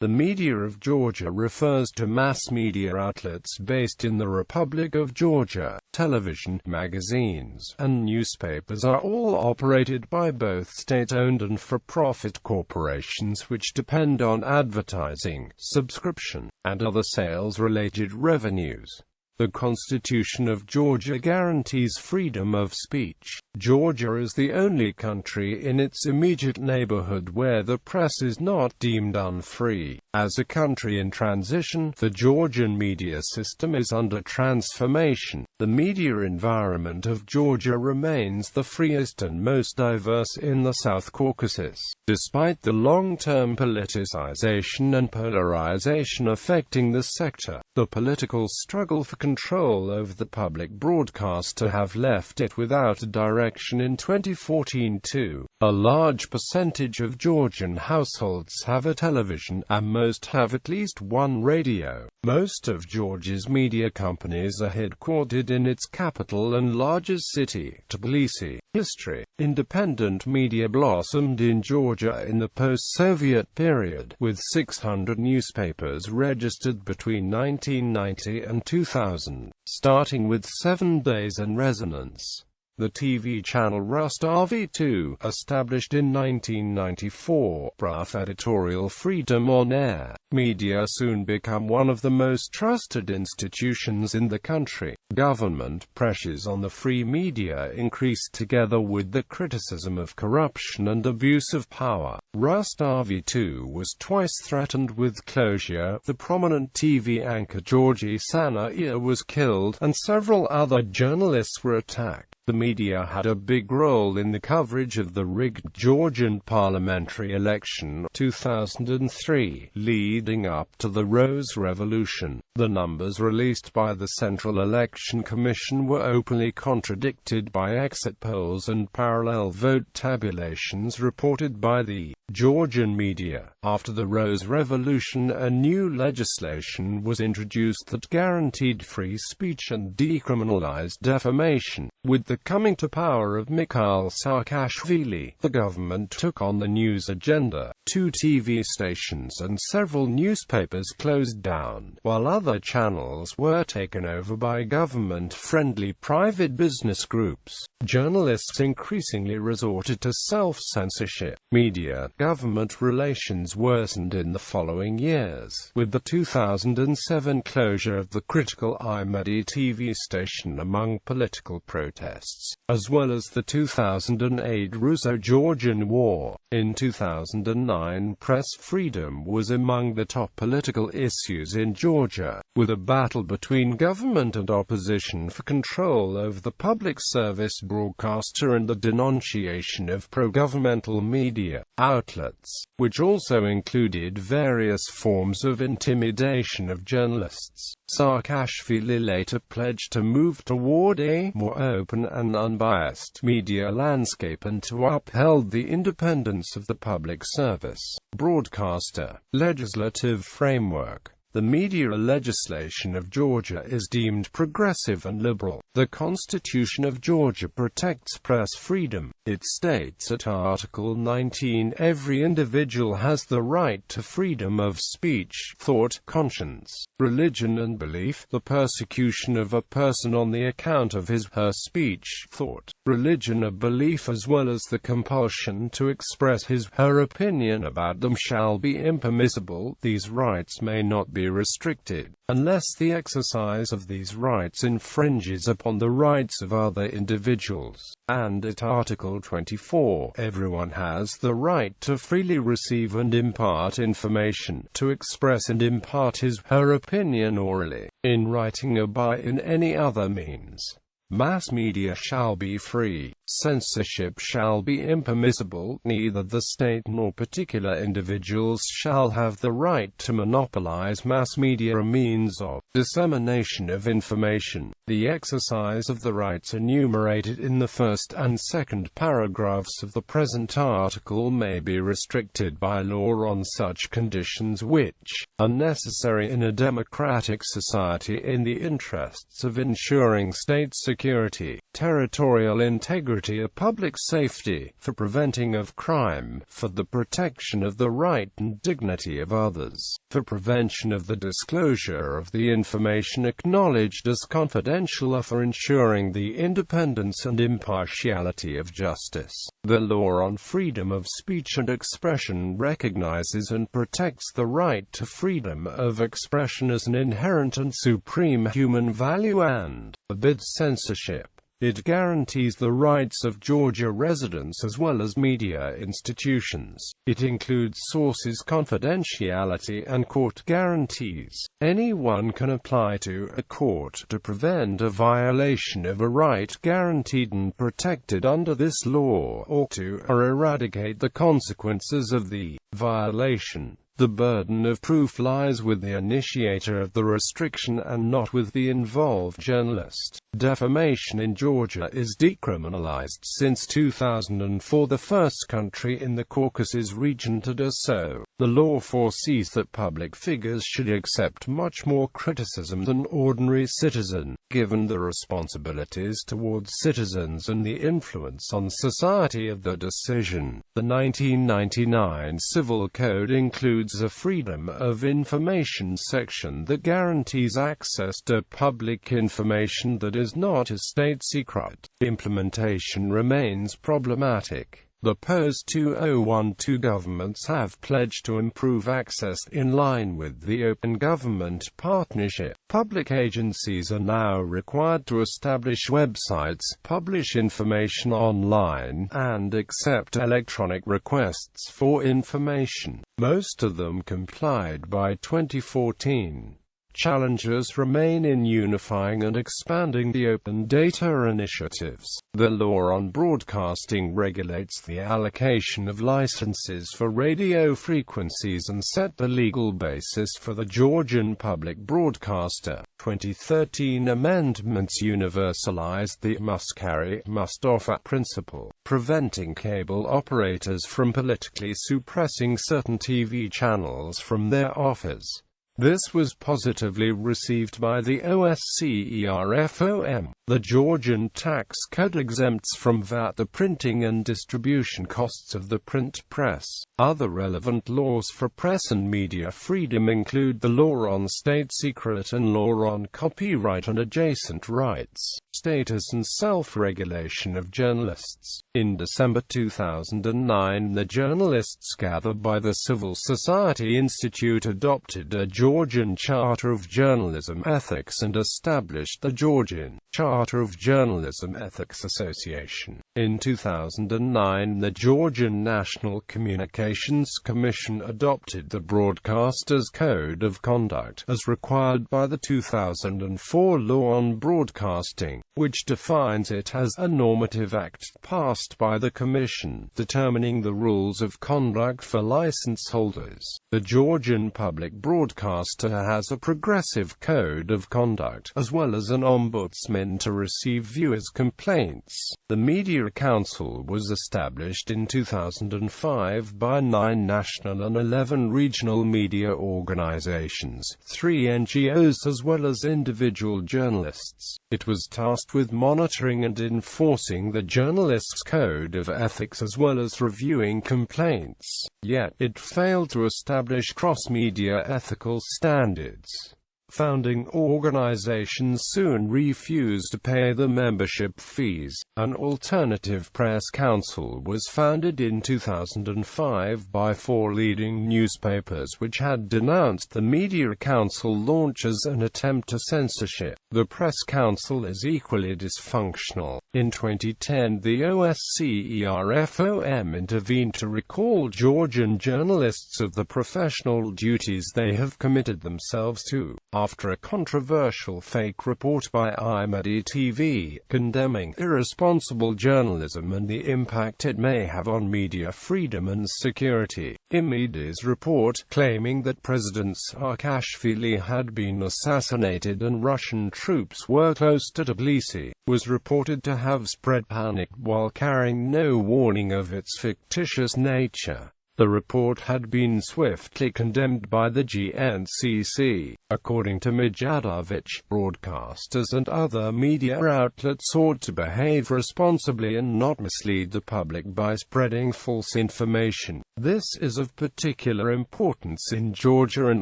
The media of Georgia refers to mass media outlets based in the Republic of Georgia. Television, magazines, and newspapers are all operated by both state-owned and for-profit corporations which depend on advertising, subscription, and other sales-related revenues. The Constitution of Georgia guarantees freedom of speech. Georgia is the only country in its immediate neighborhood where the press is not deemed unfree. As a country in transition, the Georgian media system is under transformation. The media environment of Georgia remains the freest and most diverse in the South Caucasus. Despite the long-term politicization and polarization affecting the sector, the political struggle for control over the public broadcaster have left it without a direction in 2014 too. A large percentage of Georgian households have a television, and most have at least one radio. Most of Georgia's media companies are headquartered in its capital and largest city, Tbilisi. History. Independent media blossomed in Georgia in the post-Soviet period, with 600 newspapers registered between 1990 and 2000, starting with 7 Days and Resonance. The TV channel Rus-TV, established in 1994, brought editorial freedom on air. Media soon became one of the most trusted institutions in the country. Government pressures on the free media increased together with the criticism of corruption and abuse of power. Rus-TV was twice threatened with closure. The prominent TV anchor Georgi Sanaya was killed, and several other journalists were attacked. The media had a big role in the coverage of the rigged Georgian parliamentary election 2003, leading up to the Rose Revolution. The numbers released by the Central Election Commission were openly contradicted by exit polls and parallel vote tabulations reported by the Georgian media. After the Rose Revolution, a new legislation was introduced that guaranteed free speech and decriminalized defamation. With the coming to power of Mikhail Saakashvili, the government took on the news agenda. 2 TV stations and several newspapers closed down, while other channels were taken over by government-friendly private business groups. Journalists increasingly resorted to self-censorship. Media-government relations worsened in the following years, with the 2007 closure of the critical Imedi TV station among political protests, as well as the 2008 Russo-Georgian War. In 2009, press freedom was among the top political issues in Georgia, with a battle between government and opposition for control over the public service broadcaster and the denunciation of pro-governmental media outlets, which also included various forms of intimidation of journalists. Saakashvili later pledged to move toward a more open and unbiased media landscape and to uphold the independence of the public service broadcaster. Legislative framework. The media legislation of Georgia is deemed progressive and liberal. The Constitution of Georgia protects press freedom. It states at Article 19, every individual has the right to freedom of speech, thought, conscience, religion and belief. The persecution of a person on the account of his/her speech, thought, religion or belief, as well as the compulsion to express his/her opinion about them, shall be impermissible. These rights may not be restricted, unless the exercise of these rights infringes upon the rights of other individuals. And at Article 24, everyone has the right to freely receive and impart information, to express and impart his/her opinion orally, in writing or by in any other means. Mass media shall be free. Censorship shall be impermissible. Neither the state nor particular individuals shall have the right to monopolize mass media, a means of dissemination of information. The exercise of the rights enumerated in the first and second paragraphs of the present article may be restricted by law on such conditions which are necessary in a democratic society in the interests of ensuring state security, territorial integrity, security or public safety, for preventing of crime, for the protection of the right and dignity of others, for prevention of the disclosure of the information acknowledged as confidential, or for ensuring the independence and impartiality of justice. The law on freedom of speech and expression recognizes and protects the right to freedom of expression as an inherent and supreme human value and forbids censorship. It guarantees the rights of Georgia residents as well as media institutions. It includes sources confidentiality and court guarantees. Anyone can apply to a court to prevent a violation of a right guaranteed and protected under this law, or to eradicate the consequences of the violation. The burden of proof lies with the initiator of the restriction and not with the involved journalist. Defamation in Georgia is decriminalized since 2004, the first country in the Caucasus region to do so. The law foresees that public figures should accept much more criticism than ordinary citizens, given the responsibilities towards citizens and the influence on society of the decision. The 1999 Civil Code includes a Freedom of Information section that guarantees access to public information that is not a state secret. Implementation remains problematic. The post-2012 governments have pledged to improve access in line with the Open Government Partnership. Public agencies are now required to establish websites, publish information online, and accept electronic requests for information. Most of them complied by 2014. Challenges remain in unifying and expanding the open data initiatives. The law on broadcasting regulates the allocation of licenses for radio frequencies and set the legal basis for the Georgian public broadcaster. 2013 amendments universalized the must-carry, must-offer principle, preventing cable operators from politically suppressing certain TV channels from their offers. This was positively received by the SKopp. The Georgian tax code exempts from VAT the printing and distribution costs of the print press. Other relevant laws for press and media freedom include the law on state secret and law on copyright and adjacent rights, status and self-regulation of journalists. In December 2009, the journalists gathered by the Civil Society Institute adopted a Georgian Charter of Journalism Ethics and established the Georgian Charter of Journalism Ethics Association. In 2009, the Georgian National Communications Commission adopted the Broadcasters' Code of Conduct, as required by the 2004 Law on Broadcasting, which defines it as a normative act passed by the Commission, determining the rules of conduct for license holders. The Georgian public broadcaster has a progressive code of conduct, as well as an ombudsman to receive viewers' complaints. The Media Council was established in 2005 by 9 national and 11 regional media organizations, 3 NGOs as well as individual journalists. It was tasked with monitoring and enforcing the journalists' code of ethics as well as reviewing complaints. Yet, it failed to establish cross-media ethical standards. Founding organizations soon refused to pay the membership fees. An alternative press council was founded in 2005 by 4 leading newspapers which had denounced the Media Council launch as an attempt to censorship. The Press Council is equally dysfunctional. In 2010, the SKopp intervened to recall Georgian journalists of the professional duties they have committed themselves to, after a controversial fake report by iMedi TV, condemning irresponsible journalism and the impact it may have on media freedom and security. iMedi's report, claiming that President Saakashvili had been assassinated and Russian troops were close to Tbilisi, was reported to have spread panic while carrying no warning of its fictitious nature. The report had been swiftly condemned by the GNCC. According to Mijatovic, broadcasters and other media outlets ought to behave responsibly and not mislead the public by spreading false information. This is of particular importance in Georgia and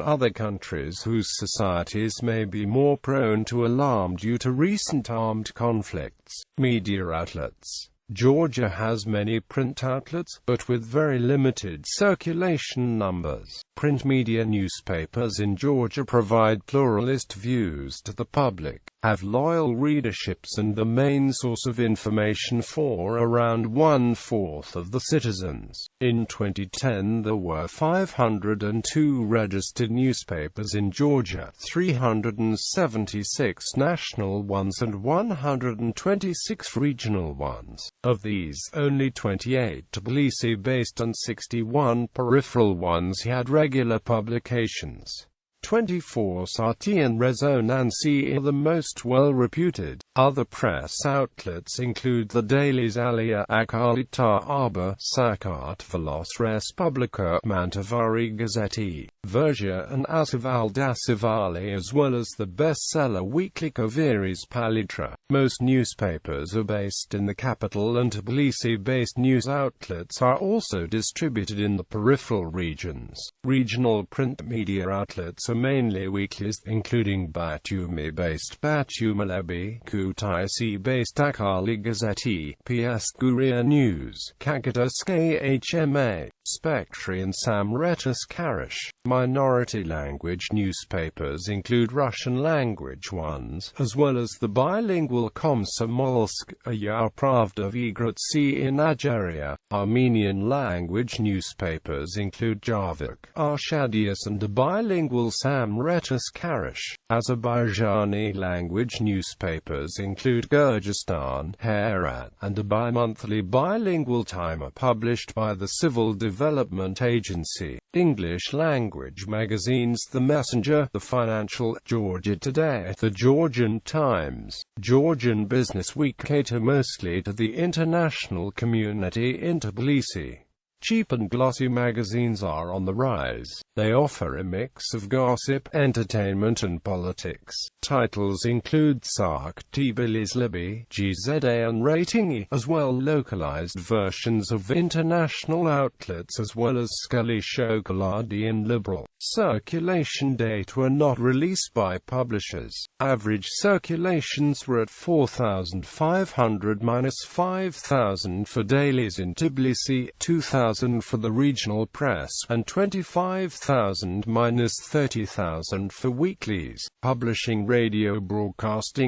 other countries whose societies may be more prone to alarm due to recent armed conflicts. Media outlets. Georgia has many print outlets, but with very limited circulation numbers. Print media newspapers in Georgia provide pluralist views to the public, have loyal readerships and the main source of information for around 1/4 of the citizens. In 2010 there were 502 registered newspapers in Georgia, 376 national ones and 126 regional ones. Of these, only 28 Tbilisi-based and 61 peripheral ones had regular publications. 24 Sati and Rezonansi are the most well-reputed. Other press outlets include the dailies Alia Akalita Aba, Sakat Velos Respublika, Mantavari Gazeti, Verja and Asival Dasivali, as well as the bestseller weekly Kaviris Palitra. Most newspapers are based in the capital, and Tbilisi-based news outlets are also distributed in the peripheral regions. Regional print media outlets are mainly weeklies, including Batumi-based Batumalebi, Kutaisi-based Akali Gazeti, PS Guria News, Kagata SKHMA, Spektri and Samretas Karish. Minority language newspapers include Russian-language ones, as well as the bilingual Komsomolsk, Aya Pravda Vigratsi in Nigeria. Armenian-language newspapers include Javik, Arshadius and the bilingual Samretas Karish. Azerbaijani-language newspapers include Gurjistan, Herat, and a bi-monthly bilingual timer published by the Civil Development Agency. English-language magazines The Messenger, The Financial, Georgia Today, The Georgian Times, Georgian Business Week cater mostly to the international community in Tbilisi. Cheap and glossy magazines are on the rise. They offer a mix of gossip, entertainment and politics. Titles include Sark, Tbilisi, GZA and Ratingi, as well localized versions of international outlets as well as Scully, Shokoladi and Liberal. Circulation data were not released by publishers. Average circulations were at 4,500–5,000 for dailies in Tbilisi, 2,000 for the regional press, and 25,000–30,000 for weeklies. Publishing radio broadcast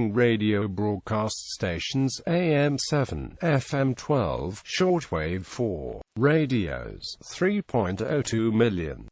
stations, AM 7, FM 12, shortwave 4, radios, 3.02 million.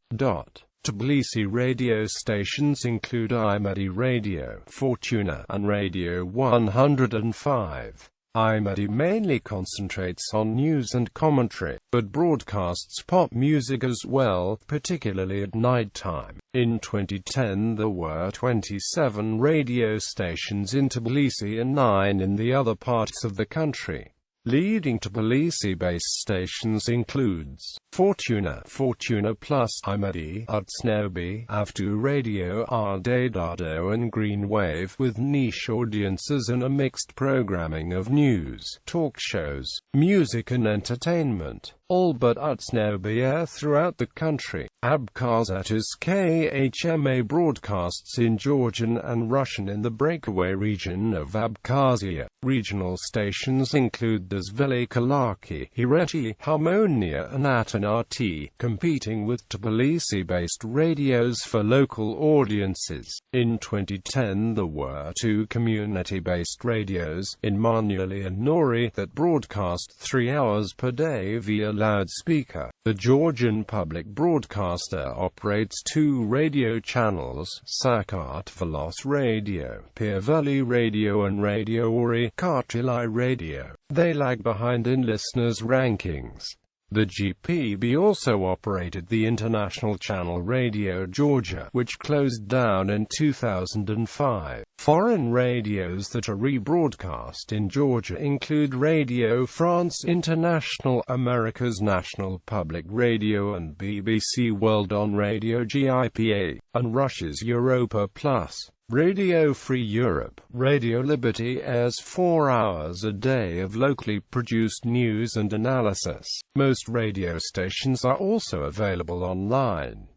Tbilisi radio stations include Imedi Radio, Fortuna, and Radio 105. Imedi mainly concentrates on news and commentary, but broadcasts pop music as well, particularly at night time. In 2010 there were 27 radio stations in Tbilisi and 9 in the other parts of the country. Leading Tbilisi-based stations includes Fortuna, Fortuna Plus, Imedi, Utsnobi, Avtu Radio, Ardadado and Green Wave, with niche audiences and a mixed programming of news, talk shows, music and entertainment. All but Utsnobi air throughout the country. Abkhazia KHMA broadcasts in Georgian and Russian in the breakaway region of Abkhazia. Regional stations include Dazveli Kalaki, Hireti, Harmonia and Atanati, competing with Tbilisi-based radios for local audiences. In 2010 there were 2 community-based radios, in Manueli and Nori, that broadcast 3 hours per day via loudspeaker. The Georgian public broadcaster operates 2 radio channels, Sakat Velos Radio, Pirveli Radio and Radio Ori Kartilai Radio. They lag behind in listeners' rankings. The GPB also operated the international channel Radio Georgia, which closed down in 2005. Foreign radios that are rebroadcast in Georgia include Radio France International, America's National Public Radio, and BBC World on Radio GIPA, and Russia's Europa Plus. Radio Free Europe, Radio Liberty airs 4 hours a day of locally produced news and analysis. Most radio stations are also available online.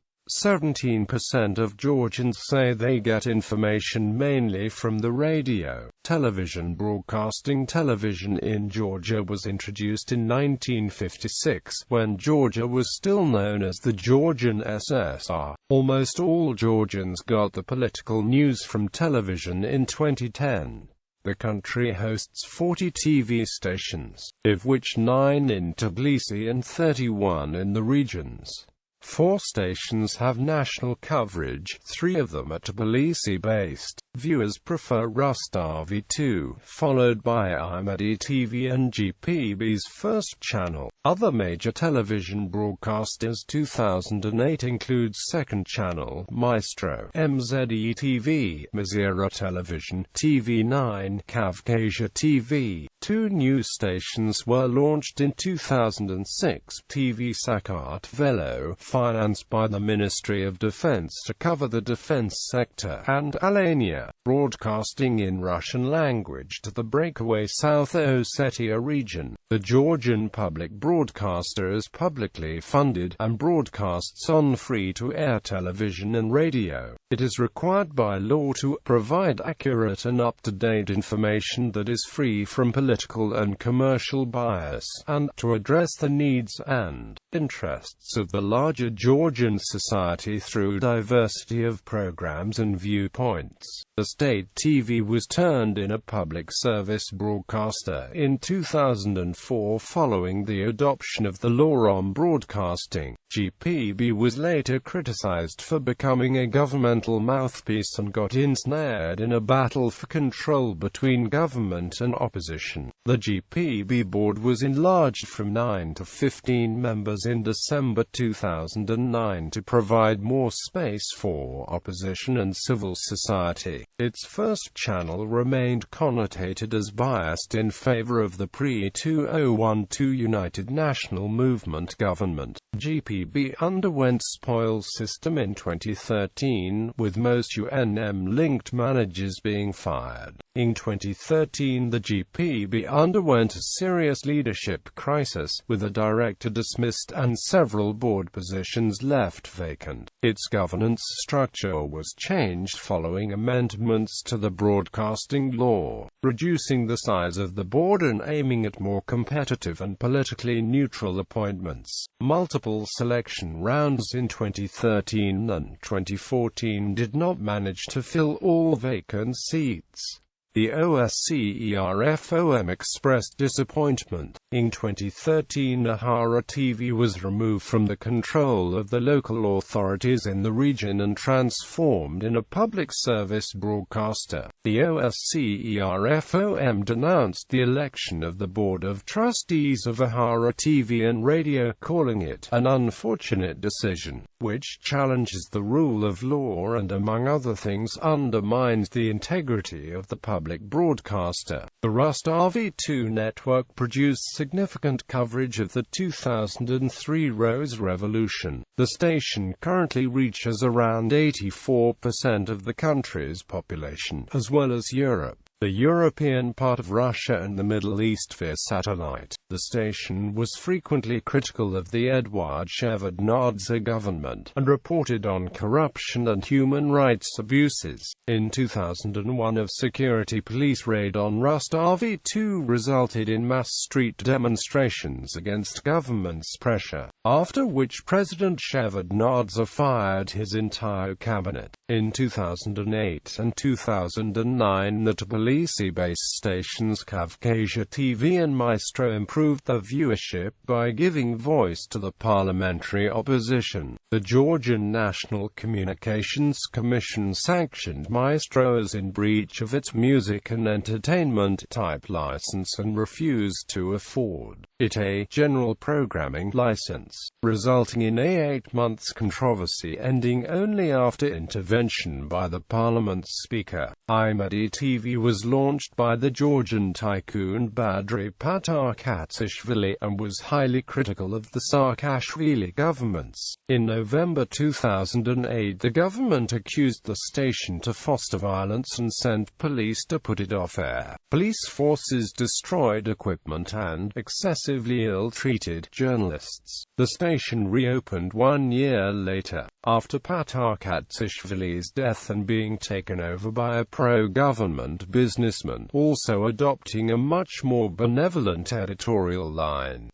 17% of Georgians say they get information mainly from the radio. Television broadcasting. Television in Georgia was introduced in 1956, when Georgia was still known as the Georgian SSR. Almost all Georgians got the political news from television in 2010. The country hosts 40 TV stations, of which 9 in Tbilisi and 31 in the regions. 4 stations have national coverage, 3 of them are Tbilisi-based. Viewers prefer Rustavi2, followed by Imedi TV and GPB's first channel. Other major television broadcasters 2008 include Second Channel, Maestro, MZE TV, Mazira Television, TV9, Cavcasia TV. 2 new stations were launched in 2006, TV Sakat Velo, financed by the Ministry of Defense to cover the defense sector, and Alania, broadcasting in Russian language to the breakaway South Ossetia region. The Georgian public broadcaster is publicly funded, and broadcasts on free-to-air television and radio. It is required by law to provide accurate and up-to-date information that is free from political and commercial bias, and to address the needs and interests of the larger Georgian society through diversity of programs and viewpoints. The state TV was turned in a public service broadcaster in 2004 following the adoption of the law on broadcasting. GPB was later criticized for becoming a governmental mouthpiece and got ensnared in a battle for control between government and opposition. The GPB board was enlarged from 9 to 15 members in December 2009 to provide more space for opposition and civil society. Its first channel remained connotated as biased in favor of the pre-2012 United National Movement government. GPB underwent spoils system in 2013, with most UNM-linked managers being fired. In 2013, the GPB underwent a serious leadership crisis, with a director dismissed and several board positions left vacant. Its governance structure was changed following amendments to the broadcasting law, reducing the size of the board and aiming at more competitive and politically neutral appointments. Multiple selection rounds in 2013 and 2014 did not manage to fill all vacant seats. The OSCERFOM expressed disappointment. In 2013, Ahara TV was removed from the control of the local authorities in the region and transformed in a public service broadcaster. The OSCERFOM denounced the election of the Board of Trustees of Ahara TV and Radio, calling it an unfortunate decision, which challenges the rule of law and, among other things, undermines the integrity of the public broadcaster. The Rustavi2 network produced significant coverage of the 2003 Rose Revolution. The station currently reaches around 84% of the country's population, as well as Europe, the European part of Russia and the Middle East via satellite. The station was frequently critical of the Eduard Shevardnadze government, and reported on corruption and human rights abuses. In 2001, a security police raid on Rustavi2 resulted in mass street demonstrations against government's pressure, after which President Shevardnadze fired his entire cabinet. In 2008 and 2009, the Tbilisi-based stations Cavcasia TV and Maestro improved their viewership by giving voice to the parliamentary opposition. The Georgian National Communications Commission sanctioned Maestro as in breach of its music and entertainment type license and refused to afford it a general programming license, resulting in a 8-month controversy ending only after intervention by the parliament's speaker. iMedi-TV was launched by the Georgian tycoon Badri Patarkatsishvili and was highly critical of the Saakashvili governments. In November 2008, the government accused the station to foster violence and sent police to put it off air. Police forces destroyed equipment and excessively ill-treated journalists. The station reopened 1 year later, after Patarkatsishvili's death and being taken over by a pro-government businessman, also adopting a much more benevolent editorial line.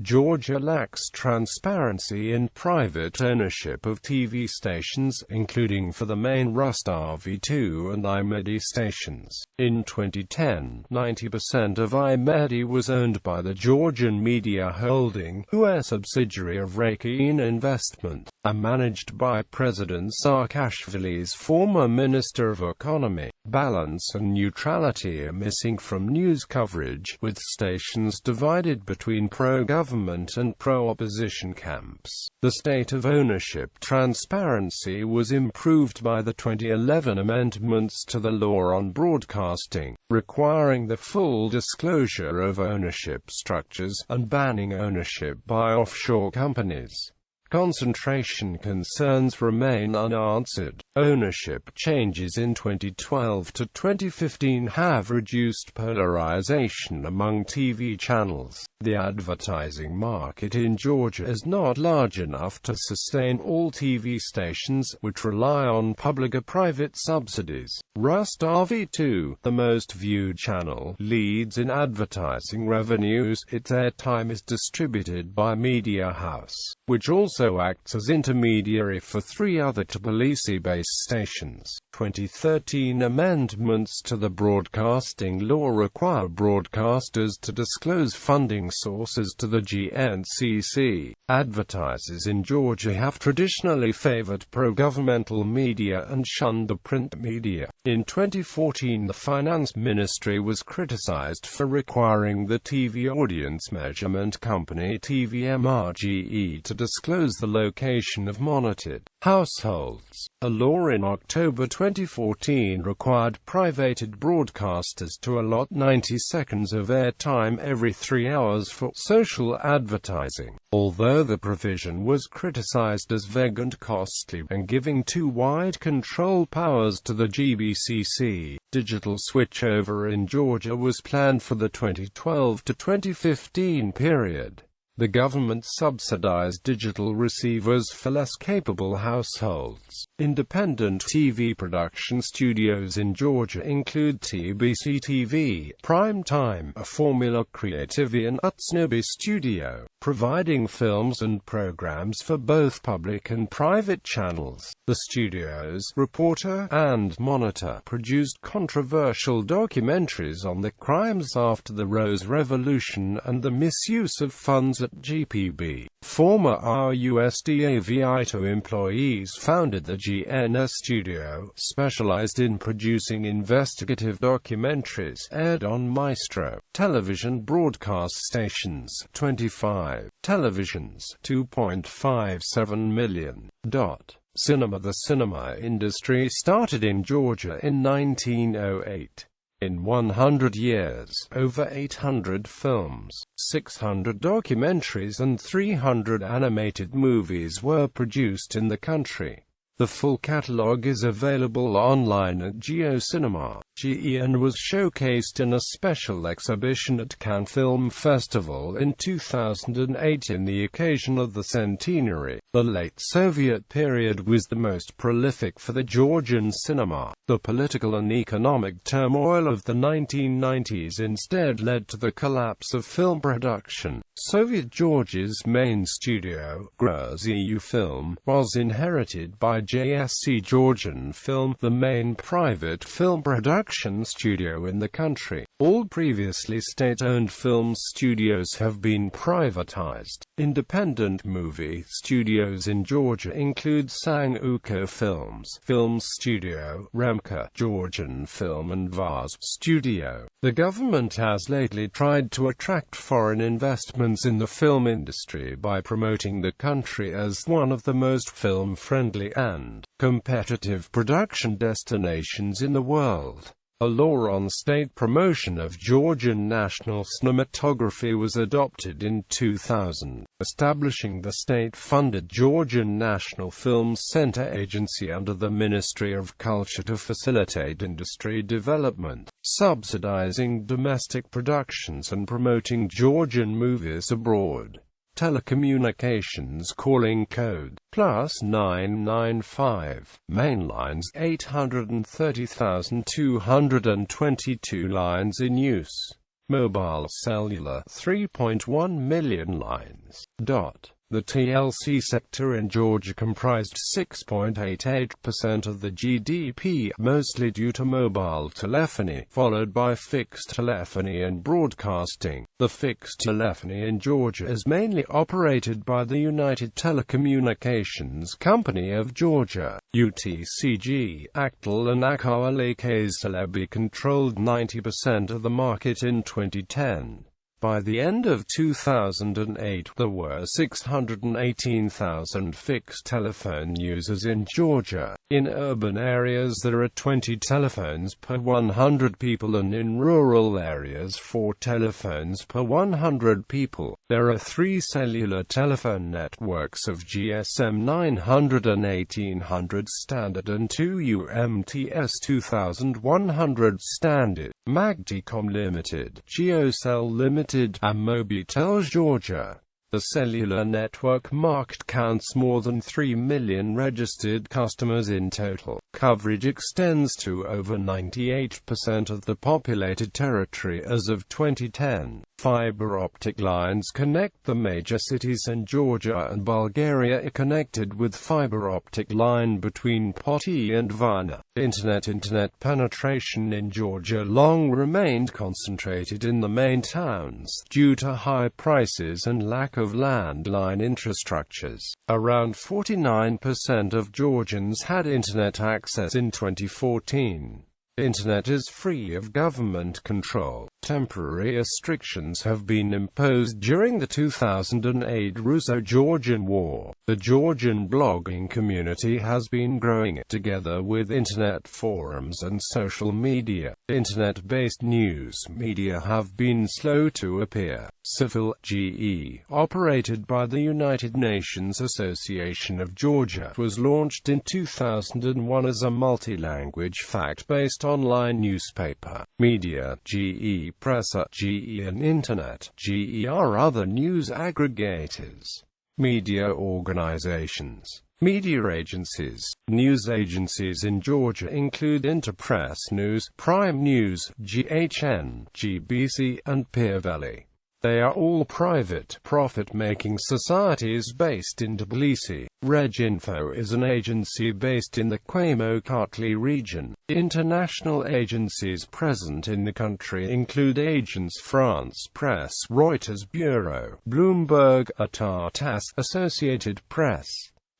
Georgia lacks transparency in private ownership of TV stations, including for the main Rustavi2 and iMedi stations. In 2010, 90% of iMedi was owned by the Georgian Media Holding, a subsidiary of Rakin Investment, and managed by President Saakashvili's former Minister of Economy. Balance and neutrality are missing from news coverage, with stations divided between pro-government and pro-opposition camps. The state of ownership transparency was improved by the 2011 amendments to the law on broadcasting, requiring the full disclosure of ownership structures, and banning ownership by offshore companies. Concentration concerns remain unanswered. Ownership changes in 2012 to 2015 have reduced polarization among TV channels. The advertising market in Georgia is not large enough to sustain all TV stations, which rely on public or private subsidies. Rustavi2, the most viewed channel, leads in advertising revenues. Its airtime is distributed by Media House, which also acts as intermediary for 3 other Tbilisi-based stations. 2013 amendments to the broadcasting law require broadcasters to disclose funding sources to the GNCC. Advertisers in Georgia have traditionally favored pro-governmental media and shunned the print media. In 2014, the Finance Ministry was criticized for requiring the TV audience measurement company TVMRGE to disclose the location of monitored households. A law in October 2014 required privated broadcasters to allot 90 seconds of airtime every 3 hours for social advertising. Although the provision was criticized as vague and costly, and giving too wide control powers to the GBCC, digital switchover in Georgia was planned for the 2012 to 2015 period. The government subsidized digital receivers for less capable households. Independent TV production studios in Georgia include TBC TV, Prime Time, a Formula Creativity and Utsnobi Studio, providing films and programs for both public and private channels. The studios, Reporter and Monitor, produced controversial documentaries on the crimes after the Rose Revolution and the misuse of funds at GPB. Former RUSD Aviato employees founded the GNS studio, specialized in producing investigative documentaries, aired on Maestro television broadcast stations, 25 televisions, 2.57 million. Cinema. The cinema industry started in Georgia in 1908. In 100 years, over 800 films, 600 documentaries and 300 animated movies were produced in the country. The full catalog is available online at GeoCinema, GE, and was showcased in a special exhibition at Cannes Film Festival in 2008 in the occasion of the centenary. The late Soviet period was the most prolific for the Georgian cinema. The political and economic turmoil of the 1990s instead led to the collapse of film production. Soviet Georgia's main studio, GRZU Film, was inherited by JSC Georgian Film, the main private film production studio in the country. All previously state-owned film studios have been privatized. Independent movie studios in Georgia include SKopp Films, Film Studio, Remka, Georgian Film and Vaz Studio. The government has lately tried to attract foreign investments in the film industry by promoting the country as one of the most film-friendly and competitive production destinations in the world. A law on state promotion of Georgian national cinematography was adopted in 2000, establishing the state-funded Georgian National Film Center Agency under the Ministry of Culture to facilitate industry development, subsidizing domestic productions and promoting Georgian movies abroad. Telecommunications calling code +995, main lines 830,222 lines in use, mobile cellular 3.1 million lines. The TLC sector in Georgia comprised 6.88% of the GDP, mostly due to mobile telephony, followed by fixed telephony and broadcasting. The fixed telephony in Georgia is mainly operated by the United Telecommunications Company of Georgia, UTCG. Actel and Akawalekazelebi controlled 90% of the market in 2010. By the end of 2008, there were 618,000 fixed telephone users in Georgia. In urban areas there are 20 telephones per 100 people and in rural areas 4 telephones per 100 people. There are 3 cellular telephone networks of GSM 900 and 1800 standard and 2 UMTS 2100 standard. Magticom Limited, GeoCell Limited, and Mobitel Georgia. The cellular network market counts more than 3 million registered customers in total. Coverage extends to over 98% of the populated territory as of 2010. Fiber optic lines connect the major cities, and Georgia and Bulgaria are connected with fiber optic line between Poti and Varna. Internet penetration in Georgia long remained concentrated in the main towns, due to high prices and lack of landline infrastructures. Around 49% of Georgians had internet access in 2014. Internet is free of government control. Temporary restrictions have been imposed during the 2008 Russo-Georgian War. The Georgian blogging community has been growing, together with internet forums and social media. Internet-based news media have been slow to appear. Civil GE, operated by the United Nations Association of Georgia, was launched in 2001 as a multi-language fact-based online newspaper. Media GE, Pressa GE, and Internet GE are other news aggregators. Media organizations. Media agencies. News agencies in Georgia include Interpress News, Prime News, GHN, GBC, and Peer Valley. They are all private, profit-making societies based in Tbilisi. RegInfo is an agency based in the Kamo-Kartli region. International agencies present in the country include Agence France Presse, Reuters Bureau, Bloomberg, TASS, Associated Press.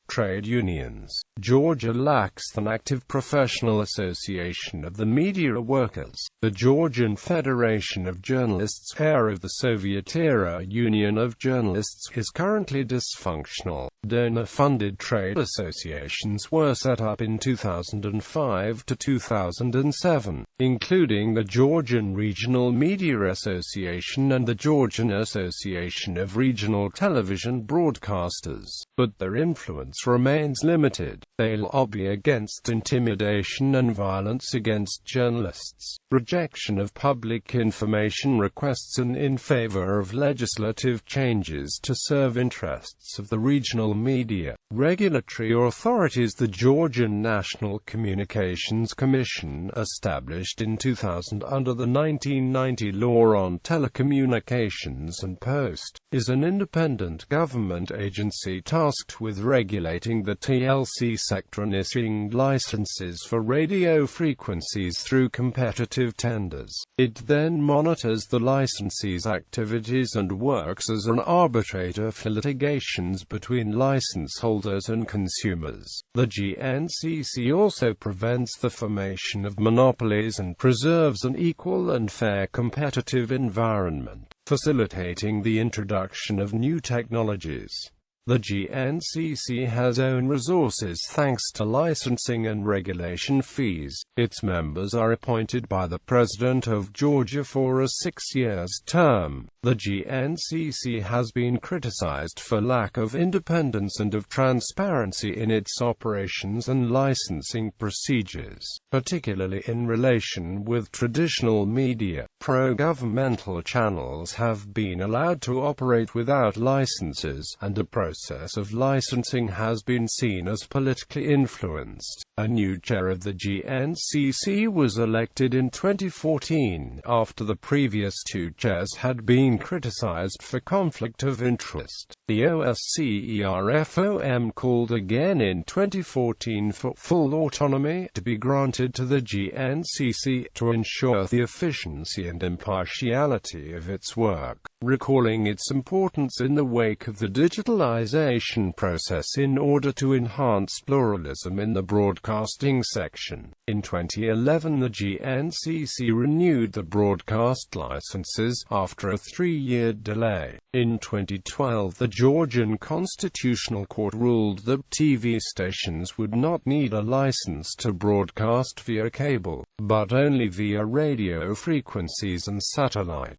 Trade unions. Georgia lacks an active professional association of the media workers. The Georgian Federation of Journalists, heir of the Soviet-era Union of Journalists, is currently dysfunctional. Donor-funded trade associations were set up in 2005 to 2007, including the Georgian Regional Media Association and the Georgian Association of Regional Television Broadcasters, but their influence remains limited. They lobby against intimidation and violence against journalists, rejection of public information requests, and in favor of legislative changes to serve interests of the regional media. Regulatory authorities. The Georgian National Communications Commission, established in 2000 under the 1990 Law on Telecommunications and Post, is an independent government agency tasked with regulating regulating the TLC sector and issuing licenses for radio frequencies through competitive tenders. It then monitors the licensee's activities and works as an arbitrator for litigations between license holders and consumers. The GNCC also prevents the formation of monopolies and preserves an equal and fair competitive environment, facilitating the introduction of new technologies. The GNCC has own resources thanks to licensing and regulation fees. Its members are appointed by the President of Georgia for a 6-year term. The GNCC has been criticized for lack of independence and of transparency in its operations and licensing procedures, particularly in relation with traditional media. Pro-governmental channels have been allowed to operate without licenses, and a process of licensing has been seen as politically influenced. A new chair of the GNCC was elected in 2014, after the previous two chairs had been criticized for conflict of interest. The OSCERFOM called again in 2014 for full autonomy to be granted to the GNCC to ensure the efficiency and impartiality of its work, recalling its importance in the wake of the digitalization process in order to enhance pluralism in the broadcasting section. In 2011, the GNCC renewed the broadcast licenses after a 3-year delay. In 2012, the Georgian Constitutional Court ruled that TV stations would not need a license to broadcast via cable, but only via radio frequencies and satellite.